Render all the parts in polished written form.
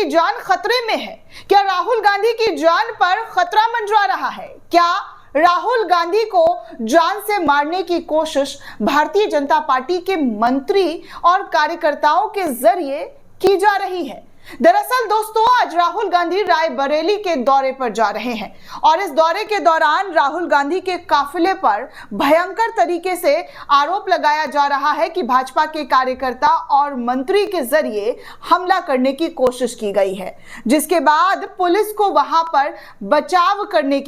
जान खतरे में है? क्या राहुल गांधी की जान पर खतरा मंडरा रहा है? क्या राहुल गांधी को जान से मारने की कोशिश भारतीय जनता पार्टी के मंत्री और कार्यकर्ताओं के जरिए की जा रही है? दरअसल दोस्तों, आज राहुल गांधी रायबरेली के दौरे पर जा रहे हैं और इस दौरे के दौरान राहुल गांधी के काफिले पर भयंकर तरीके से आरोप लगाया जा रहा है कि भाजपा के कार्यकर्ता और मंत्री के जरिए हमला करने की कोशिश की गई है, जिसके बाद पुलिस को वहां पर बचाव करने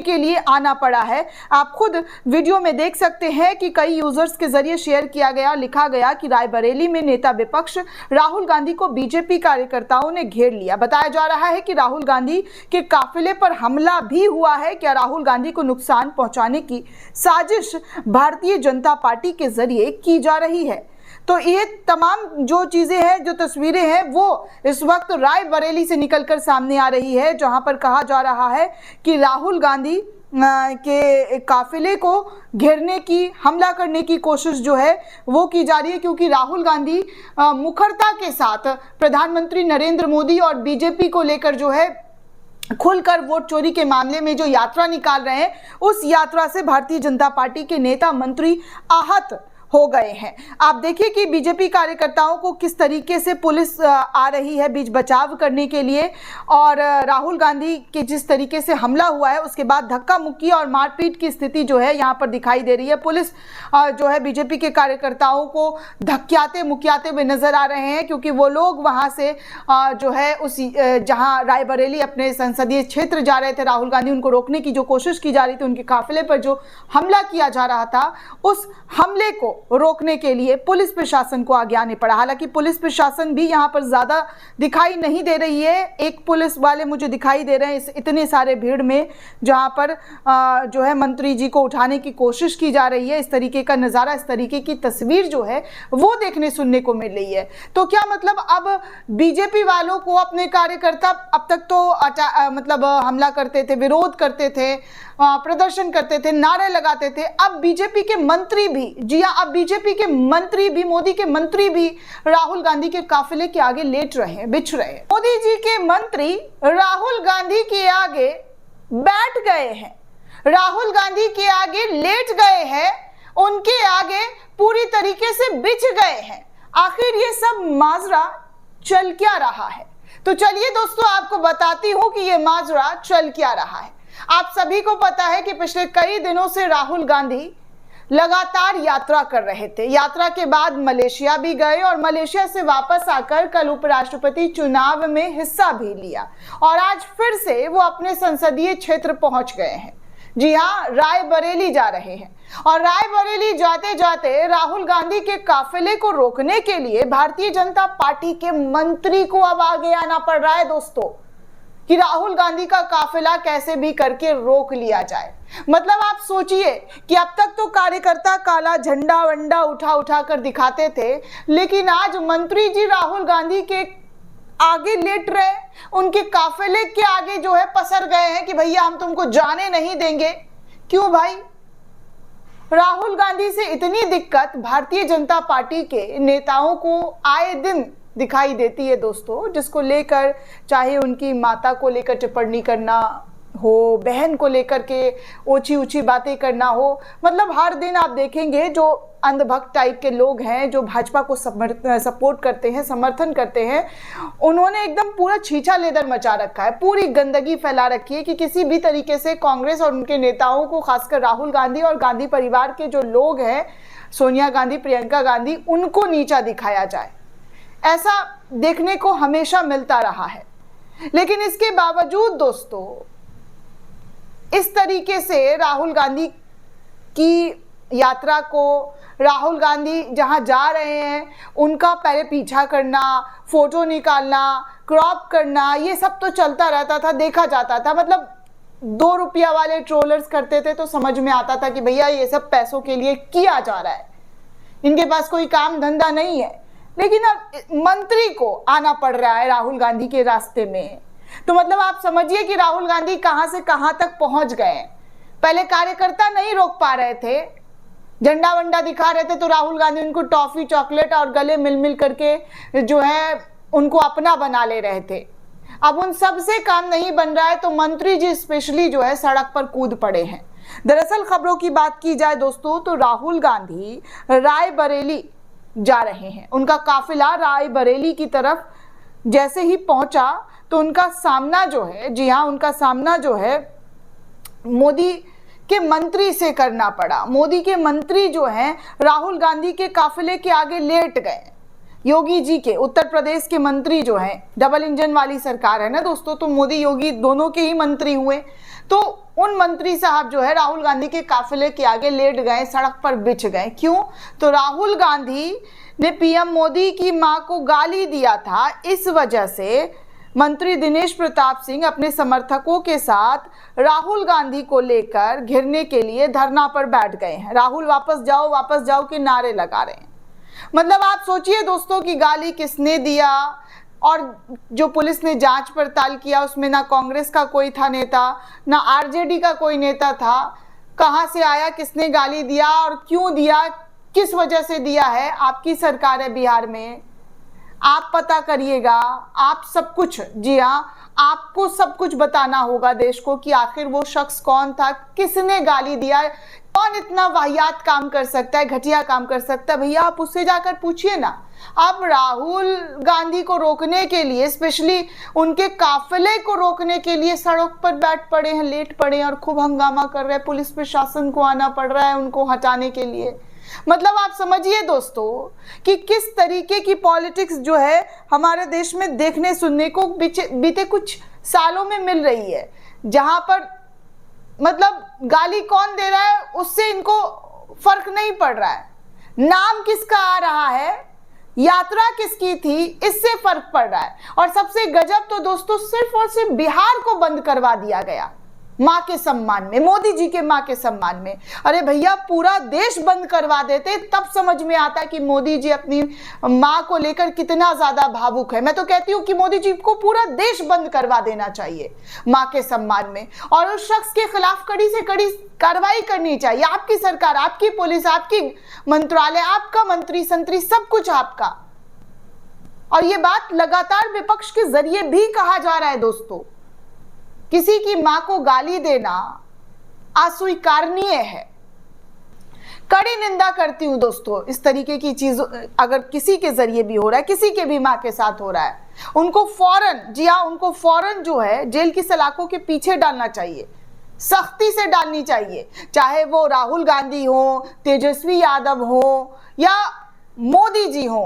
के लिए आना पड़ा है। आप खुद वीडियो में देख सकते हैं कि कई यूजर्स के जरिए शेयर किया गया, लिखा गया कि रायबरेली में नेता विपक्ष राहुल गांधी को बीजेपी कार्यकर्ताओं ने घेर लिया। बताया जा रहा है कि राहुल गांधी के काफिले पर हमला भी हुआ है। क्या राहुल गांधी को नुकसान पहुंचाने की साजिश भारतीय जनता पार्टी के जरिए की जा रही है? तो ये तमाम जो चीजें हैं, जो तस्वीरें हैं, वो इस वक्त रायबरेली से निकलकर सामने आ रही है, जहां पर कहा जा रहा है कि राहुल गांधी के काफिले को घेरने की, हमला करने की कोशिश जो है वो की जा रही है, क्योंकि राहुल गांधी मुखरता के साथ प्रधानमंत्री नरेंद्र मोदी और बीजेपी को लेकर जो है खुलकर वोट चोरी के मामले में जो यात्रा निकाल रहे हैं, उस यात्रा से भारतीय जनता पार्टी के नेता मंत्री आहत हो गए हैं। आप देखिए कि बीजेपी कार्यकर्ताओं को किस तरीके से पुलिस आ रही है बीच बचाव करने के लिए, और राहुल गांधी के जिस तरीके से हमला हुआ है उसके बाद धक्का मुक्की और मारपीट की स्थिति जो है यहाँ पर दिखाई दे रही है। पुलिस जो है बीजेपी के कार्यकर्ताओं को धक्याते मुक्याते हुए नजर आ रहे हैं, क्योंकि वो लोग वहाँ से जो है उस जहाँ रायबरेली अपने संसदीय क्षेत्र जा रहे थे राहुल गांधी, उनको रोकने की जो कोशिश की जा रही थी, उनके काफिले पर जो हमला किया जा रहा था, उस हमले को रोकने के लिए पुलिस प्रशासन को आगे आने पड़ा। हालांकि पुलिस प्रशासन भी यहां पर ज्यादा दिखाई नहीं दे रही है। एक पुलिस वाले मुझे दिखाई दे रहे हैं इस इतने सारे भीड़ में, जहां पर जो है मंत्री जी को उठाने की कोशिश की जा रही है। इस तरीके का नजारा, इस तरीके की तस्वीर जो है वो देखने सुनने को मिल रही है। तो क्या मतलब अब बीजेपी वालों को अपने कार्यकर्ता, अब तक तो मतलब हमला करते थे, विरोध करते थे, प्रदर्शन करते थे, नारे लगाते थे, अब बीजेपी के मंत्री भी, जी हाँ, अब बीजेपी के मंत्री भी, मोदी के मंत्री भी राहुल गांधी के काफिले के आगे लेट रहे हैं, बिछ रहे हैं। मोदी जी के मंत्री राहुल गांधी के आगे बैठ गए हैं, राहुल गांधी के आगे लेट गए हैं, उनके आगे पूरी तरीके से बिछ गए हैं। आखिर ये सब माजरा चल क्या रहा है? तो चलिए दोस्तों, आपको बताती हूं कि ये माजरा चल क्या रहा है। आप सभी को पता है कि पिछले कई दिनों से राहुल गांधी लगातार यात्रा कर रहे थे। यात्रा के बाद मलेशिया भी गए और मलेशिया से वापस आकर कल उपराष्ट्रपति चुनाव में हिस्सा भी लिया, और आज फिर से वो अपने संसदीय क्षेत्र पहुंच गए हैं। जी हाँ, रायबरेली जा रहे हैं, और रायबरेली जाते जाते राहुल गांधी के काफिले को रोकने के लिए भारतीय जनता पार्टी के मंत्री को अब आगे आना पड़ रहा है दोस्तों, कि राहुल गांधी का काफिला कैसे भी करके रोक लिया जाए। मतलब आप सोचिए कि अब तक तो कार्यकर्ता काला झंडा वंडा उठा कर दिखाते थे, लेकिन आज मंत्री जी राहुल गांधी के आगे लेट रहे, उनके काफिले के आगे जो है पसर गए हैं कि भैया हम तुमको जाने नहीं देंगे। क्यों भाई? राहुल गांधी से इतनी दिक्कत भारतीय जनता पार्टी के नेताओं को आए दिन दिखाई देती है दोस्तों, जिसको लेकर चाहे उनकी माता को लेकर टिप्पणी करना हो, बहन को लेकर के ऊंची ऊंची बातें करना हो, मतलब हर दिन आप देखेंगे जो अंधभक्त टाइप के लोग हैं, जो भाजपा को सपोर्ट करते हैं, समर्थन करते हैं, उन्होंने एकदम पूरा छीछा लेदर मचा रखा है, पूरी गंदगी फैला रखी है कि किसी भी तरीके से कांग्रेस और उनके नेताओं को, खासकर राहुल गांधी और गांधी परिवार के जो लोग हैं, सोनिया गांधी, प्रियंका गांधी, उनको नीचा दिखाया जाए। ऐसा देखने को हमेशा मिलता रहा है। लेकिन इसके बावजूद दोस्तों, इस तरीके से राहुल गांधी की यात्रा को, राहुल गांधी जहां जा रहे हैं उनका पहले पीछा करना, फोटो निकालना, क्रॉप करना, ये सब तो चलता रहता था, देखा जाता था। मतलब 2 रुपया वाले ट्रोलर्स करते थे तो समझ में आता था कि भैया ये सब पैसों के लिए किया जा रहा है, इनके पास कोई काम धंधा नहीं है। लेकिन अब मंत्री को आना पड़ रहा है राहुल गांधी के रास्ते में, तो मतलब आप समझिए कि राहुल गांधी कहां से कहां तक पहुंच गए। पहले कार्यकर्ता नहीं रोक पा रहे थे, झंडा वंडा दिखा रहे थे तो राहुल गांधी उनको टॉफी, चॉकलेट और गले मिल करके जो है उनको अपना बना ले रहे थे। अब उन सब से काम नहीं बन रहा है तो मंत्री जी स्पेशली जो है सड़क पर कूद पड़े हैं। दरअसल खबरों की बात की जाए दोस्तों तो राहुल गांधी रायबरेली जा रहे हैं। उनका काफिला रायबरेली की तरफ जैसे ही पहुंचा तो उनका सामना जो है, जी हाँ, उनका सामना जो है मोदी के मंत्री से करना पड़ा। मोदी के मंत्री जो हैं राहुल गांधी के काफिले के आगे लेट गए। योगी जी के, उत्तर प्रदेश के मंत्री जो हैं, डबल इंजन वाली सरकार है ना दोस्तों, तो मोदी योगी दोनों के ही मंत्री हुए, तो उन मंत्री साहब जो है राहुल गांधी के काफिले के आगे लेट गए, सड़क पर बिछ गए। क्यों? तो राहुल गांधी ने पीएम मोदी की मां को गाली दिया था। इस वजह से मंत्री दिनेश प्रताप सिंह अपने समर्थकों के साथ राहुल गांधी को लेकर घिरने के लिए धरना पर बैठ गए हैं। राहुल वापस जाओ के नारे लगा रहे हैं। मतलब आप सोचिए दोस्तों कि गाली किसने दिया, और जो पुलिस ने जांच पड़ताल किया उसमें ना कांग्रेस का कोई था नेता, ना आरजेडी का कोई नेता था। कहां से आया, किसने गाली दिया और क्यों दिया, किस वजह से दिया है, आपकी सरकार है बिहार में, आप पता करिएगा। आप सब कुछ, जी हाँ, आपको सब कुछ बताना होगा देश को कि आखिर वो शख्स कौन था, किसने गाली दिया, कौन इतना वाहियात काम कर सकता है, घटिया काम कर सकता है। भैया आप उससे जाकर पूछिए ना। आप राहुल गांधी को रोकने के लिए, स्पेशली उनके काफिले को रोकने के लिए सड़क पर बैठ पड़े हैं, लेट पड़े हैं और खूब हंगामा कर रहे हैं। पुलिस प्रशासन को आना पड़ रहा है उनको हटाने के लिए। मतलब आप समझिए दोस्तों कि किस तरीके की पॉलिटिक्स जो है हमारे देश में देखने सुनने को बीते कुछ सालों में मिल रही है, जहां पर मतलब गाली कौन दे रहा है उससे इनको फर्क नहीं पड़ रहा है, नाम किसका आ रहा है, यात्रा किसकी थी, इससे फर्क पड़ रहा है। और सबसे गजब तो दोस्तों सिर्फ और सिर्फ बिहार को बंद करवा दिया गया मां के सम्मान में, मोदी जी के मां के सम्मान में। अरे भैया पूरा देश बंद करवा देते तब समझ में आता कि मोदी जी अपनी मां को लेकर कितना ज्यादा भावुक है। मैं तो कहती हूं कि मोदी जी को पूरा देश बंद करवा देना चाहिए मां के सम्मान में, और उस शख्स के खिलाफ कड़ी से कड़ी कार्रवाई करनी चाहिए। आपकी सरकार, आपकी पुलिस, आपकी मंत्रालय, आपका मंत्री संतरी, सब कुछ आपका। और ये बात लगातार विपक्ष के जरिए भी कहा जा रहा है दोस्तों, किसी की मां को गाली देना अस्वीकारनीय है। कड़ी निंदा करती हूं दोस्तों इस तरीके की चीज अगर किसी के जरिए भी हो रहा है, किसी के भी मां के साथ हो रहा है, उनको फौरन, जी हाँ, उनको फौरन जो है जेल की सलाखों के पीछे डालना चाहिए, सख्ती से डालनी चाहिए। चाहे वो राहुल गांधी हो, तेजस्वी यादव हो या मोदी जी हो,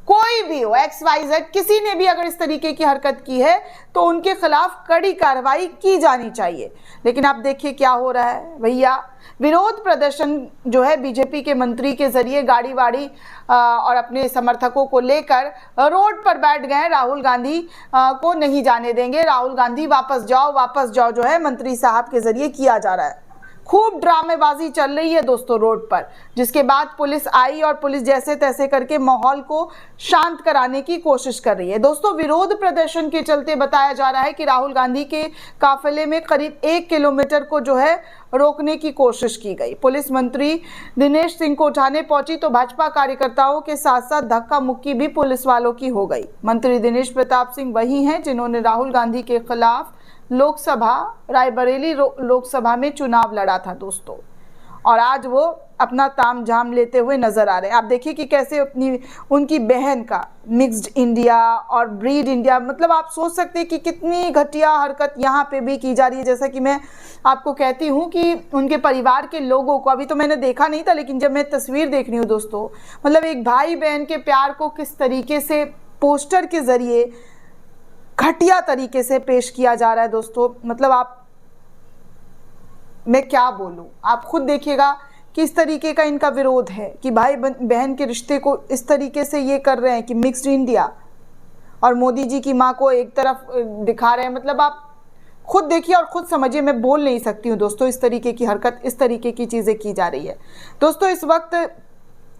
कोई भी हो, XYZ, किसी ने भी अगर इस तरीके की हरकत की है तो उनके खिलाफ कड़ी कार्रवाई की जानी चाहिए। लेकिन आप देखिए क्या हो रहा है भैया, विरोध प्रदर्शन जो है बीजेपी के मंत्री के जरिए गाड़ी वाड़ी और अपने समर्थकों को लेकर रोड पर बैठ गए। राहुल गांधी को नहीं जाने देंगे, राहुल गांधी वापस जाओ जो है मंत्री साहब के जरिए किया जा रहा है। खूब ड्रामेबाजी चल रही है दोस्तों रोड पर, जिसके बाद पुलिस आई और पुलिस जैसे तैसे करके माहौल को शांत कराने की कोशिश कर रही है। दोस्तों विरोध प्रदर्शन के चलते बताया जा रहा है कि राहुल गांधी के काफिले में करीब 1 किलोमीटर को जो है रोकने की कोशिश की गई। पुलिस मंत्री दिनेश सिंह को उठाने पहुंची तो भाजपा कार्यकर्ताओं के साथ साथ धक्का मुक्की भी पुलिस वालों की हो गई। मंत्री दिनेश प्रताप सिंह वही हैं जिन्होंने राहुल गांधी के खिलाफ लोकसभा, रायबरेली लोकसभा में चुनाव लड़ा था दोस्तों, और आज वो अपना ताम झाम लेते हुए नजर आ रहे हैं। आप देखिए कि कैसे अपनी उनकी बहन का मिक्स्ड इंडिया और ब्रीड इंडिया, मतलब आप सोच सकते हैं कि कितनी घटिया हरकत यहाँ पे भी की जा रही है। जैसा कि मैं आपको कहती हूँ कि उनके परिवार के लोगों को, अभी तो मैंने देखा नहीं था लेकिन जब मैं तस्वीर देख रही हूँ दोस्तों, मतलब एक भाई बहन के प्यार को किस तरीके से पोस्टर के जरिए घटिया तरीके से पेश किया जा रहा है दोस्तों। मतलब मैं क्या बोलूं, आप खुद देखिएगा किस तरीके का इनका विरोध है कि भाई बहन के रिश्ते को इस तरीके से ये कर रहे हैं कि मिक्स्ड इंडिया, और मोदी जी की मां को एक तरफ दिखा रहे हैं। मतलब आप खुद देखिए और खुद समझिए, मैं बोल नहीं सकती हूँ दोस्तों, इस तरीके की हरकत, इस तरीके की चीजें की जा रही है दोस्तों। इस वक्त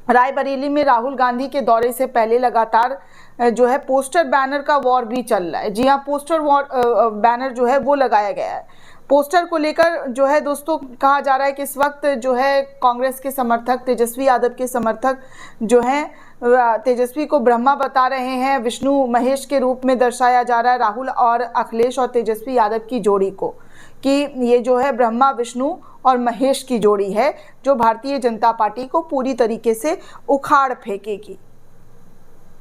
रायबरेली में राहुल गांधी के दौरे से पहले लगातार जो है पोस्टर बैनर का वॉर भी चल रहा है। जी हाँ, पोस्टर वॉर बैनर जो है वो लगाया गया है। पोस्टर को लेकर जो है दोस्तों कहा जा रहा है कि इस वक्त जो है कांग्रेस के समर्थक, तेजस्वी यादव के समर्थक जो हैं तेजस्वी को ब्रह्मा बता रहे हैं, विष्णु महेश के रूप में दर्शाया जा रहा है राहुल और अखिलेश और तेजस्वी यादव की जोड़ी को, कि ये जो है ब्रह्मा विष्णु और महेश की जोड़ी है जो भारतीय जनता पार्टी को पूरी तरीके से उखाड़ फेंकेगी।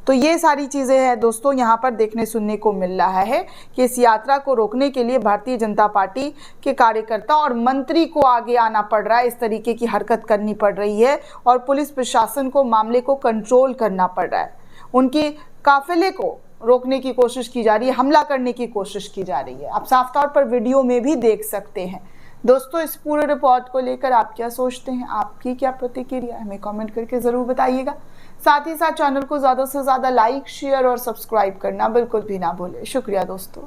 तो ये सारी चीज़ें हैं दोस्तों यहाँ पर देखने सुनने को मिल रहा है कि इस यात्रा को रोकने के लिए भारतीय जनता पार्टी के कार्यकर्ता और मंत्री को आगे आना पड़ रहा है, इस तरीके की हरकत करनी पड़ रही है और पुलिस प्रशासन को मामले को कंट्रोल करना पड़ रहा है। उनकी काफिले को रोकने की कोशिश की जा रही है, हमला करने की कोशिश की जा रही है। आप साफ तौर पर वीडियो में भी देख सकते हैं। दोस्तों, इस पूरे रिपोर्ट को लेकर आप क्या सोचते हैं, आपकी क्या प्रतिक्रिया है, हमें कमेंट करके ज़रूर बताइएगा। साथ ही साथ चैनल को ज़्यादा से ज़्यादा लाइक, शेयर और सब्सक्राइब करना बिल्कुल भी ना भूलें। शुक्रिया दोस्तों।